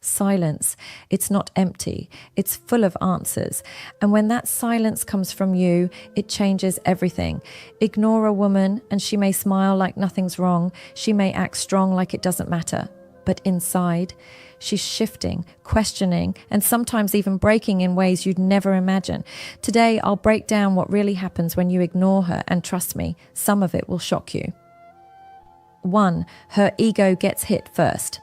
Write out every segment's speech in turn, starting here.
Silence. It's not empty. It's full of answers. And when that silence comes from you, it changes everything. Ignore a woman and she may smile like nothing's wrong. She may act strong like it doesn't matter. But inside, she's shifting, questioning, and sometimes even breaking in ways you'd never imagine. Today, I'll break down what really happens when you ignore her, and trust me, some of it will shock you. 1. Her ego gets hit first.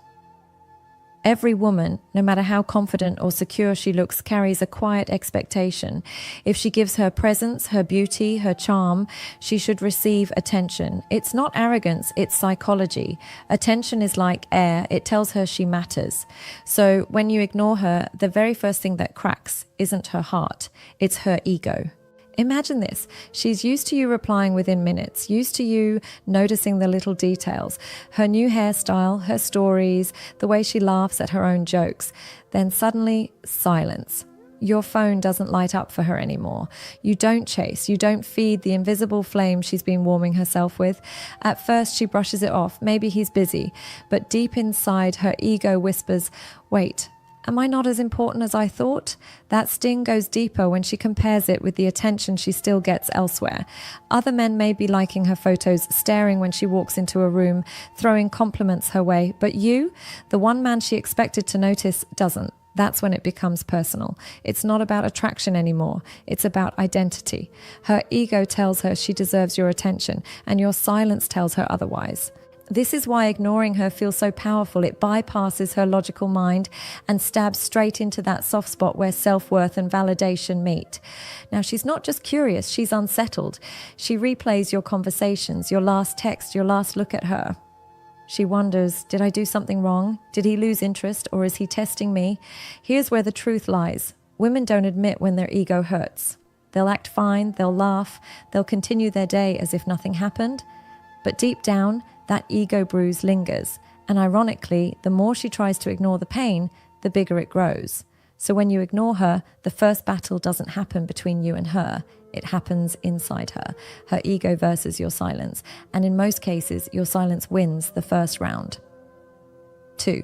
Every woman, no matter how confident or secure she looks, carries a quiet expectation. If she gives her presence, her beauty, her charm, she should receive attention. It's not arrogance, it's psychology. Attention is like air, it tells her she matters. So when you ignore her, the very first thing that cracks isn't her heart, it's her ego. Imagine this. She's used to you replying within minutes, used to you noticing the little details, her new hairstyle, her stories, the way she laughs at her own jokes. Then suddenly, silence. Your phone doesn't light up for her anymore. You don't chase, you don't feed the invisible flame she's been warming herself with. At first, she brushes it off. Maybe he's busy. But deep inside, her ego whispers, wait, am I not as important as I thought? That sting goes deeper when she compares it with the attention she still gets elsewhere. Other men may be liking her photos, staring when she walks into a room, throwing compliments her way. But you, the one man she expected to notice, doesn't. That's when it becomes personal. It's not about attraction anymore. It's about identity. Her ego tells her she deserves your attention, and your silence tells her otherwise. This is why ignoring her feels so powerful. It bypasses her logical mind and stabs straight into that soft spot where self-worth and validation meet. Now, she's not just curious, she's unsettled. She replays your conversations, your last text, your last look at her. She wonders, did I do something wrong? Did he lose interest, or is he testing me? Here's where the truth lies. Women don't admit when their ego hurts. They'll act fine, they'll laugh, they'll continue their day as if nothing happened. But deep down, that ego bruise lingers, and ironically, the more she tries to ignore the pain, the bigger it grows. So when you ignore her, the first battle doesn't happen between you and her. It happens inside her, her ego versus your silence. And in most cases, your silence wins the first round. 2.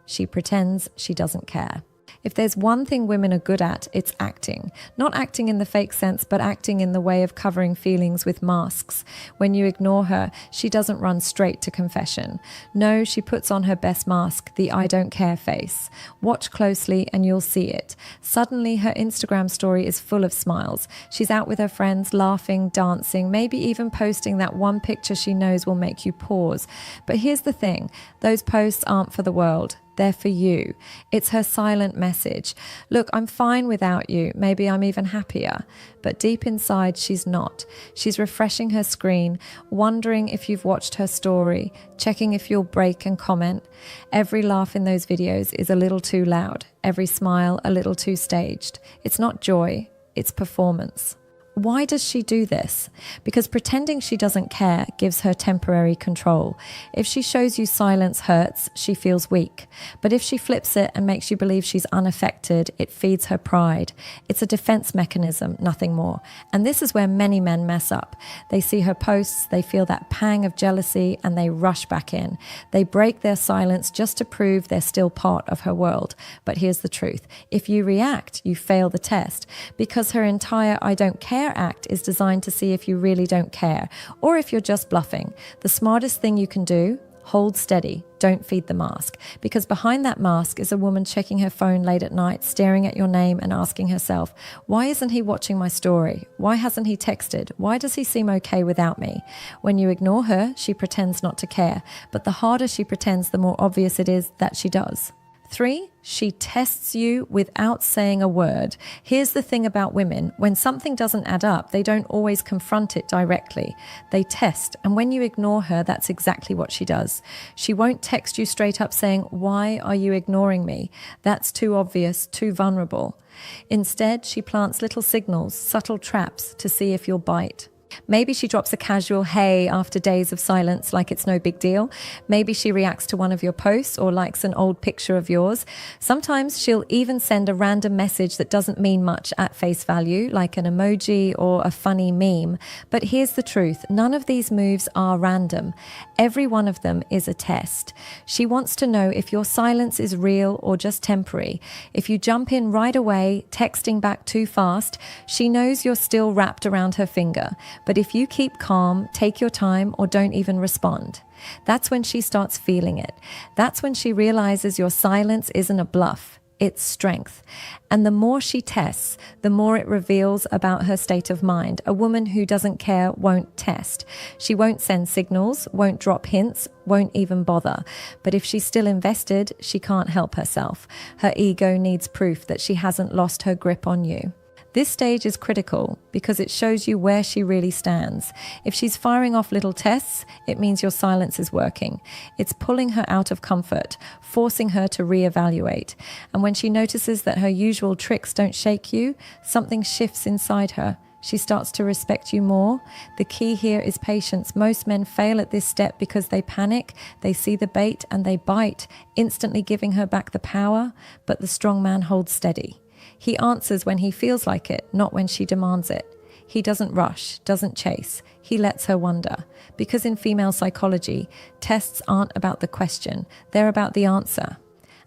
She pretends she doesn't care. If there's one thing women are good at, it's acting. Not acting in the fake sense, but acting in the way of covering feelings with masks. When you ignore her, she doesn't run straight to confession. No, she puts on her best mask, the I don't care face. Watch closely and you'll see it. Suddenly, her Instagram story is full of smiles. She's out with her friends, laughing, dancing, maybe even posting that one picture she knows will make you pause. But here's the thing, those posts aren't for the world. They're for you. It's her silent message. Look, I'm fine without you. Maybe I'm even happier. But deep inside, she's not. She's refreshing her screen, wondering if you've watched her story, checking if you'll break and comment. Every laugh in those videos is a little too loud. Every smile a little too staged. It's not joy, it's performance. Why does she do this? Because pretending she doesn't care gives her temporary control. If she shows you silence hurts, she feels weak. But if she flips it and makes you believe she's unaffected, it feeds her pride. It's a defense mechanism, nothing more. And this is where many men mess up. They see her posts, they feel that pang of jealousy, and they rush back in. They break their silence just to prove they're still part of her world. But here's the truth. If you react, you fail the test. Because her entire I don't care act is designed to see if you really don't care, or if you're just bluffing. The smartest thing you can do, hold steady, don't feed the mask. Because behind that mask is a woman checking her phone late at night, staring at your name and asking herself, why isn't he watching my story? Why hasn't he texted? Why does he seem okay without me? When you ignore her, she pretends not to care. But the harder she pretends, the more obvious it is that she does. 3, she tests you without saying a word. Here's the thing about women. When something doesn't add up, they don't always confront it directly. They test. And when you ignore her, that's exactly what she does. She won't text you straight up saying, why are you ignoring me? That's too obvious, too vulnerable. Instead, she plants little signals, subtle traps to see if you'll bite. Maybe she drops a casual hey after days of silence like it's no big deal. Maybe she reacts to one of your posts or likes an old picture of yours. Sometimes she'll even send a random message that doesn't mean much at face value, like an emoji or a funny meme. But here's the truth. None of these moves are random. Every one of them is a test. She wants to know if your silence is real or just temporary. If you jump in right away, texting back too fast, she knows you're still wrapped around her finger. But if you keep calm, take your time, or don't even respond, that's when she starts feeling it. That's when she realizes your silence isn't a bluff, it's strength. And the more she tests, the more it reveals about her state of mind. A woman who doesn't care won't test. She won't send signals, won't drop hints, won't even bother. But if she's still invested, she can't help herself. Her ego needs proof that she hasn't lost her grip on you. This stage is critical because it shows you where she really stands. If she's firing off little tests, it means your silence is working. It's pulling her out of comfort, forcing her to reevaluate. And when she notices that her usual tricks don't shake you, something shifts inside her. She starts to respect you more. The key here is patience. Most men fail at this step because they panic, they see the bait and they bite, instantly giving her back the power. But the strong man holds steady. He answers when he feels like it, not when she demands it. He doesn't rush, doesn't chase. He lets her wonder. Because in female psychology, tests aren't about the question, they're about the answer.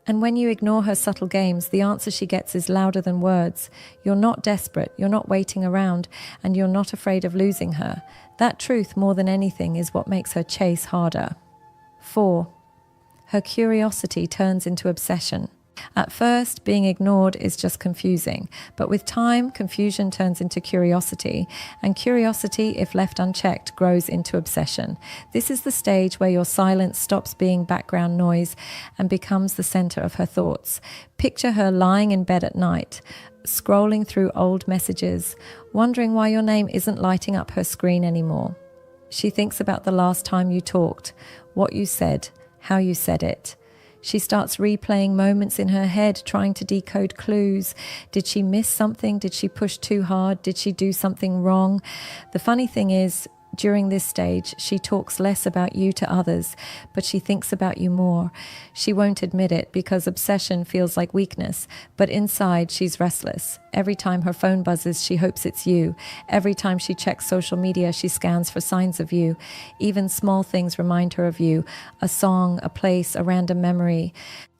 And when you ignore her subtle games, the answer she gets is louder than words. You're not desperate, you're not waiting around, and you're not afraid of losing her. That truth, more than anything, is what makes her chase harder. 4. Her curiosity turns into obsession. At first, being ignored is just confusing, but with time, confusion turns into curiosity, and curiosity, if left unchecked, grows into obsession. This is the stage where your silence stops being background noise and becomes the center of her thoughts. Picture her lying in bed at night, scrolling through old messages, wondering why your name isn't lighting up her screen anymore. She thinks about the last time you talked, what you said, how you said it. She starts replaying moments in her head, trying to decode clues. Did she miss something? Did she push too hard? Did she do something wrong? The funny thing is, during this stage, she talks less about you to others, but she thinks about you more. She won't admit it because obsession feels like weakness, but inside she's restless. Every time her phone buzzes, she hopes it's you. Every time she checks social media, she scans for signs of you. Even small things remind her of you, a song, a place, a random memory.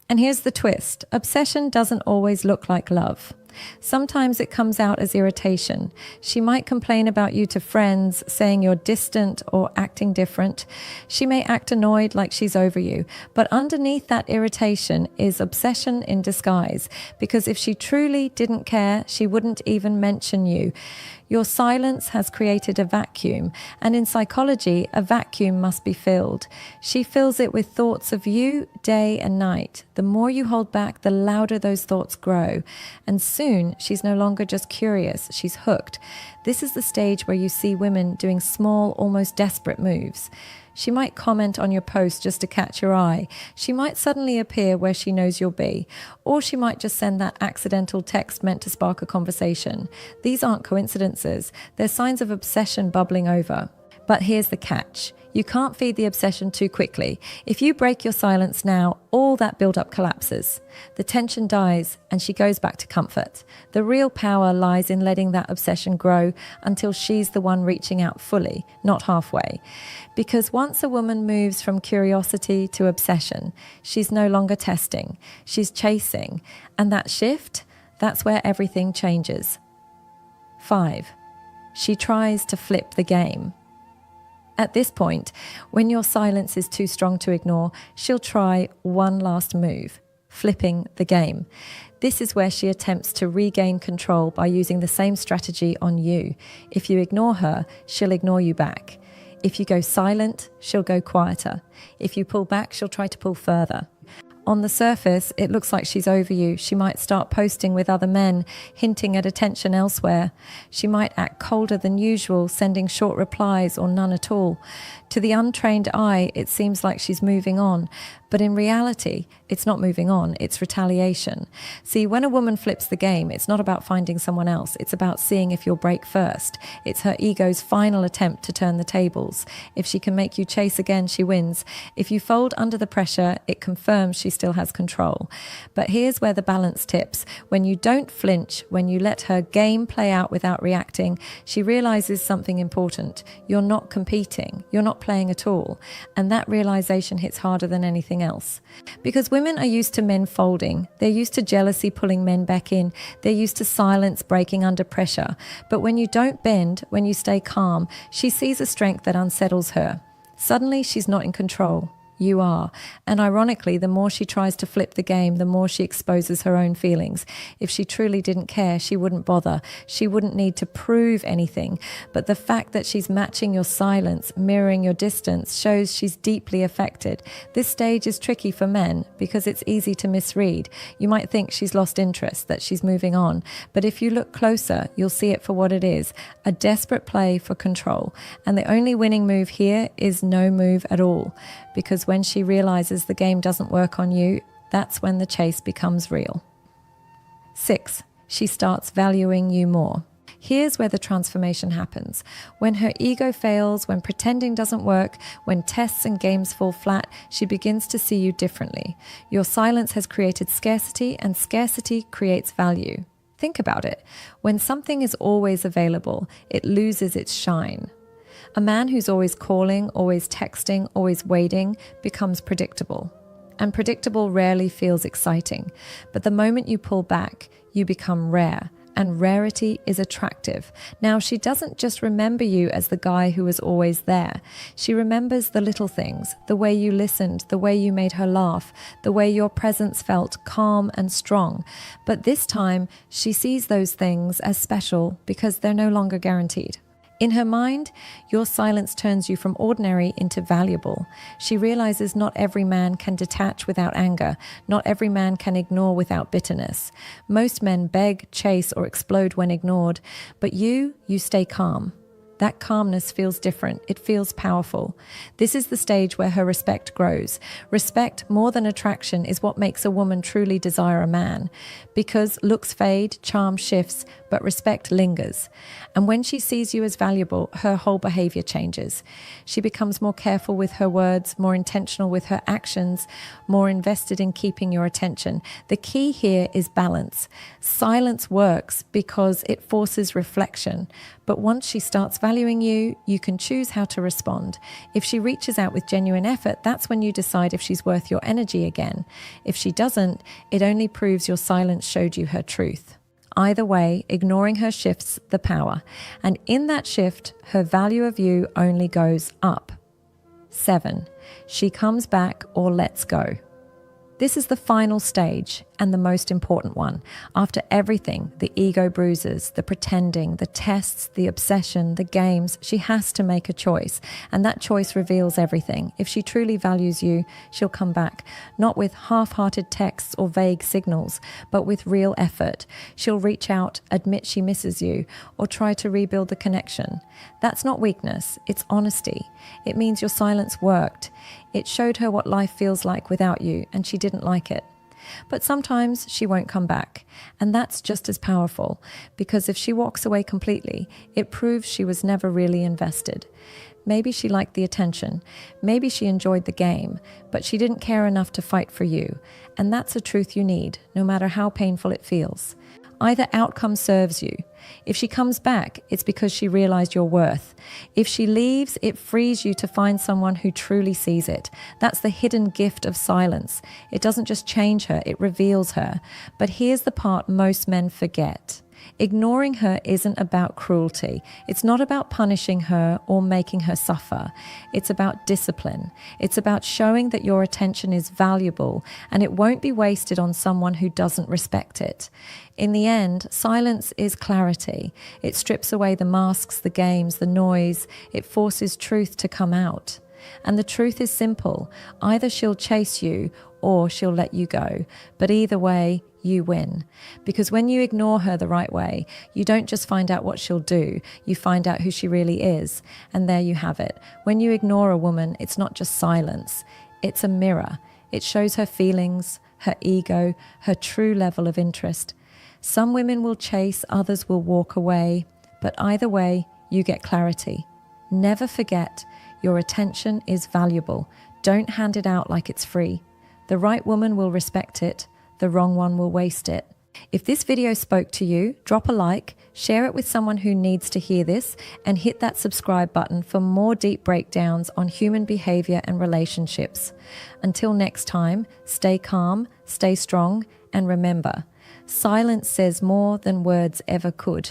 And here's the twist. Obsession doesn't always look like love. Sometimes it comes out as irritation. She might complain about you to friends, saying you're distant or acting different. She may act annoyed like she's over you. But underneath that irritation is obsession in disguise. Because if she truly didn't care, she wouldn't even mention you. Your silence has created a vacuum, and in psychology, a vacuum must be filled. She fills it with thoughts of you day and night. The more you hold back, the louder those thoughts grow. And soon, she's no longer just curious, she's hooked. This is the stage where you see women doing small, almost desperate moves. She might comment on your post just to catch your eye. She might suddenly appear where she knows you'll be. Or she might just send that accidental text meant to spark a conversation. These aren't coincidences. They're signs of obsession bubbling over. But here's the catch. You can't feed the obsession too quickly. If you break your silence now, all that build-up collapses. The tension dies and she goes back to comfort. The real power lies in letting that obsession grow until she's the one reaching out fully, not halfway. Because once a woman moves from curiosity to obsession, she's no longer testing, she's chasing. And that shift, that's where everything changes. 5. She tries to flip the game. At this point, when your silence is too strong to ignore, she'll try one last move, flipping the game. This is where she attempts to regain control by using the same strategy on you. If you ignore her, she'll ignore you back. If you go silent, she'll go quieter. If you pull back, she'll try to pull further. On the surface, it looks like she's over you. She might start posting with other men, hinting at attention elsewhere. She might act colder than usual, sending short replies or none at all. To the untrained eye, it seems like she's moving on. But in reality, it's not moving on, it's retaliation. See, when a woman flips the game, it's not about finding someone else. It's about seeing if you'll break first. It's her ego's final attempt to turn the tables. If she can make you chase again, she wins. If you fold under the pressure, it confirms she still has control. But here's where the balance tips. When you don't flinch, when you let her game play out without reacting, she realizes something important. You're not competing. You're not playing at all. And that realization hits harder than anything else. Because women are used to men folding. They're used to jealousy pulling men back in. They're used to silence breaking under pressure. But when you don't bend, when you stay calm, she sees a strength that unsettles her. Suddenly, she's not in control. You are. And ironically, the more she tries to flip the game, the more she exposes her own feelings. If she truly didn't care, she wouldn't bother. She wouldn't need to prove anything. But the fact that she's matching your silence, mirroring your distance, shows she's deeply affected. This stage is tricky for men because it's easy to misread. You might think she's lost interest, that she's moving on. But if you look closer, you'll see it for what it is, a desperate play for control. And the only winning move here is no move at all. Because when she realizes the game doesn't work on you, that's when the chase becomes real. 6. She starts valuing you more. Here's where the transformation happens. When her ego fails, when pretending doesn't work, when tests and games fall flat, she begins to see you differently. Your silence has created scarcity, and scarcity creates value. Think about it. When something is always available, it loses its shine. A man who's always calling, always texting, always waiting becomes predictable. And predictable rarely feels exciting. But the moment you pull back, you become rare. And rarity is attractive. Now, she doesn't just remember you as the guy who was always there. She remembers the little things, the way you listened, the way you made her laugh, the way your presence felt calm and strong. But this time, she sees those things as special because they're no longer guaranteed. In her mind, your silence turns you from ordinary into valuable. She realizes not every man can detach without anger. Not every man can ignore without bitterness. Most men beg, chase, or explode when ignored. But you stay calm. That calmness feels different. It feels powerful. This is the stage where her respect grows. Respect, more than attraction, is what makes a woman truly desire a man. Because looks fade, charm shifts, but respect lingers. And when she sees you as valuable, her whole behavior changes. She becomes more careful with her words, more intentional with her actions, more invested in keeping your attention. The key here is balance. Silence works because it forces reflection. But once she starts valuing you, you can choose how to respond. If she reaches out with genuine effort, that's when you decide if she's worth your energy again. If she doesn't, it only proves your silence showed you her truth. Either way, ignoring her shifts the power. And in that shift, her value of you only goes up. 7. She comes back or lets go. This is the final stage and the most important one. After everything, the ego bruises, the pretending, the tests, the obsession, the games, she has to make a choice. And that choice reveals everything. If she truly values you, she'll come back, not with half-hearted texts or vague signals, but with real effort. She'll reach out, admit she misses you, or try to rebuild the connection. That's not weakness, it's honesty. It means your silence worked. It showed her what life feels like without you, and she didn't like it. But sometimes she won't come back, and that's just as powerful, because if she walks away completely, it proves she was never really invested. Maybe she liked the attention, maybe she enjoyed the game, but she didn't care enough to fight for you, and that's a truth you need, no matter how painful it feels. Either outcome serves you. If she comes back, it's because she realized your worth. If she leaves, it frees you to find someone who truly sees it. That's the hidden gift of silence. It doesn't just change her, it reveals her. But here's the part most men forget. Ignoring her isn't about cruelty. It's not about punishing her or making her suffer. It's about discipline. It's about showing that your attention is valuable and it won't be wasted on someone who doesn't respect it. In the end, silence is clarity. It strips away the masks, the games, the noise. It forces truth to come out. And the truth is simple. Either she'll chase you or she'll let you go. But either way, you win. Because when you ignore her the right way, you don't just find out what she'll do, you find out who she really is. And there you have it. When you ignore a woman, it's not just silence. It's a mirror. It shows her feelings, her ego, her true level of interest. Some women will chase, others will walk away. But either way, you get clarity. Never forget, your attention is valuable. Don't hand it out like it's free. The right woman will respect it. The wrong one will waste it. If this video spoke to you, drop a like, share it with someone who needs to hear this, and hit that subscribe button for more deep breakdowns on human behavior and relationships. Until next time, stay calm, stay strong, and remember, silence says more than words ever could.